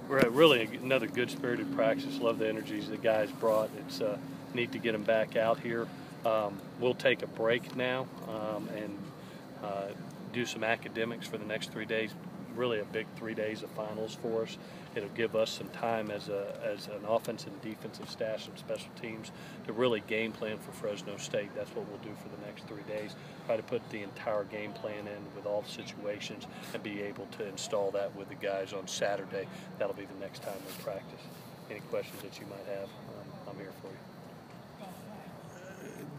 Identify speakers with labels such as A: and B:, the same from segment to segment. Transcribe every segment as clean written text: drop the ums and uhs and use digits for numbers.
A: Really another good spirited practice. Love the energies the guys brought. It's neat to get them back out here. We'll take a break now and do some academics for the next 3 days. Really a big 3 days of finals for us. It'll give us some time as an offensive and defensive staff, some special teams, to really game plan for Fresno State. That's what we'll do for the next 3 days. Try to put the entire game plan in with all the situations and be able to install that with the guys on Saturday. That'll be the next time we practice. Any questions that you might have, I'm here for you.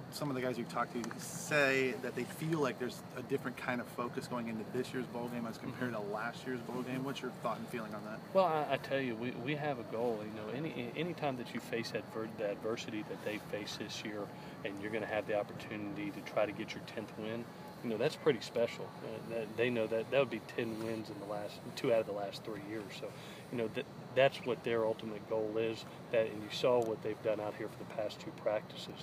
B: Some of the guys we've talked to say that they feel like there's a different kind of focus going into this year's bowl game as compared to last year's bowl game. What's your thought and feeling on that?
A: Well, I tell you, we have a goal. You know, any time that you face the adversity that they face this year, and you're going to have the opportunity to try to get your 10th win, you know, that's pretty special. They know that would be 10 wins in the last 2 out of the last 3 years. So, you know, that's what their ultimate goal is. And you saw what they've done out here for the past 2 practices.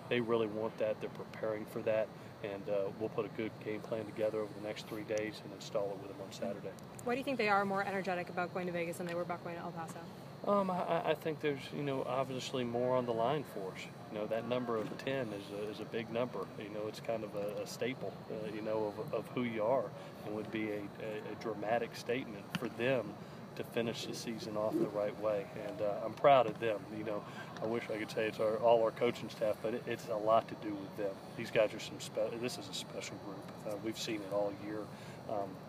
A: They really want that. They're preparing for that, and we'll put a good game plan together over the next 3 days and install it with them on Saturday.
C: Why do you think they are more energetic about going to Vegas than they were about going to El Paso?
A: I think there's, you know, obviously more on the line for us. You know, that number of 10 is a big number. You know, it's kind of a staple, you know, of who you are, and would be a dramatic statement for them to finish the season off the right way. And I'm proud of them. You know, I wish I could say it's all our coaching staff, but it's a lot to do with them. These guys are this is a special group. We've seen it all year.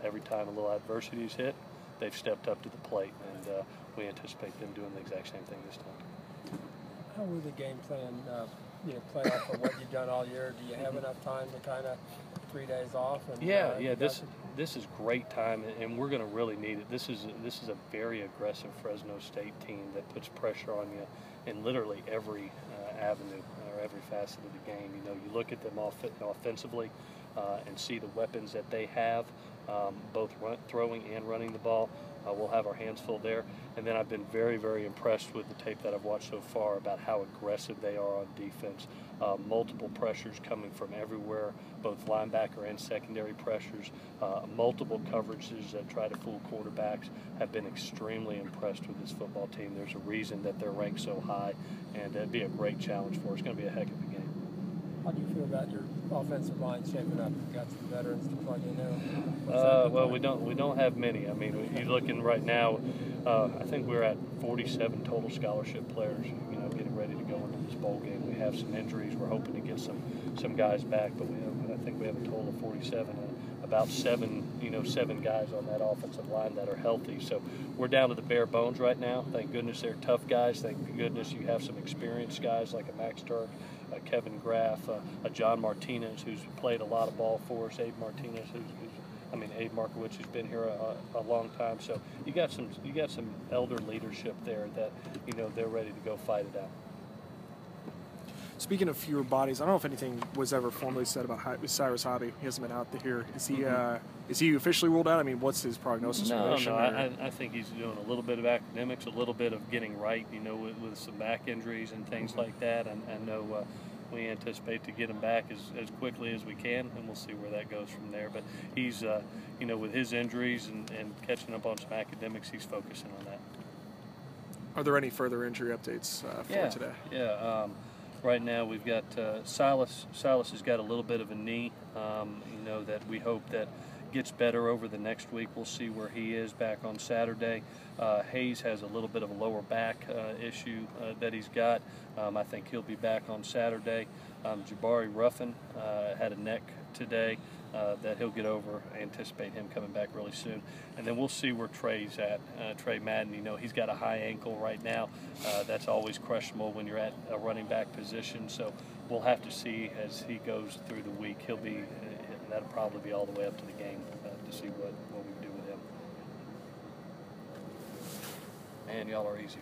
A: Every time a little adversity is hit, they've stepped up to the plate, and we anticipate them doing the exact same thing this time.
D: How will the game plan play off of what you've done all year? Do you have enough time to kind of 3 days off? And,
A: yeah. This is great time, and we're going to really need it. This is a very aggressive Fresno State team that puts pressure on you in literally every avenue or every facet of the game. You know, you look at them offensively and see the weapons that they have, both throwing and running the ball. We'll have our hands full there. And then I've been very, very impressed with the tape that I've watched so far about how aggressive they are on defense. Multiple pressures coming from everywhere, both linebacker and secondary pressures. Multiple coverages that try to fool quarterbacks. Have been extremely impressed with this football team. There's a reason that they're ranked so high, and it'd be a great challenge for us. It's going to be a heck of a game.
D: How do you feel about your offensive line shaping up? You've got some veterans to plug in now.
A: Well, we don't have many. I mean, you're looking right now. I think we're at 47 total scholarship players. You know, getting ready to go into this bowl game. We have some injuries. We're hoping to get some guys back, but I think we have a total of 47. About seven guys on that offensive line that are healthy. So we're down to the bare bones right now. Thank goodness they're tough guys. Thank goodness you have some experienced guys like a Max Turk, Kevin Graff, a John Martinez, who's played a lot of ball for us, Abe Martinez, Abe Markowitz, who's been here a long time. So you got some elder leadership there that, you know, they're ready to go fight it out.
E: Speaking of fewer bodies, I don't know if anything was ever formally said about Cyrus Hobby. He hasn't been out here. Is he officially ruled out? I mean, what's his prognosis?
A: No. I think he's doing a little bit of academics, a little bit of getting right, you know, with some back injuries and things like that. And I know we anticipate to get him back as quickly as we can, and we'll see where that goes from there. But he's, you know, with his injuries and catching up on some academics, he's focusing on that.
E: Are there any further injury updates for today?
A: Yeah. Right now we've got Silas. Silas has got a little bit of a knee, you know, that we hope that gets better over the next week. We'll see where he is back on Saturday. Hayes has a little bit of a lower back issue that he's got. I think he'll be back on Saturday. Jabari Ruffin had a neck today that he'll get over. I anticipate him coming back really soon. And then we'll see where Trey's at. Trey Madden, you know, he's got a high ankle right now. That's always questionable when you're at a running back position. So we'll have to see as he goes through the week. He'll be, that'll probably be all the way up to the game to see what we do with him. Man, y'all are easy.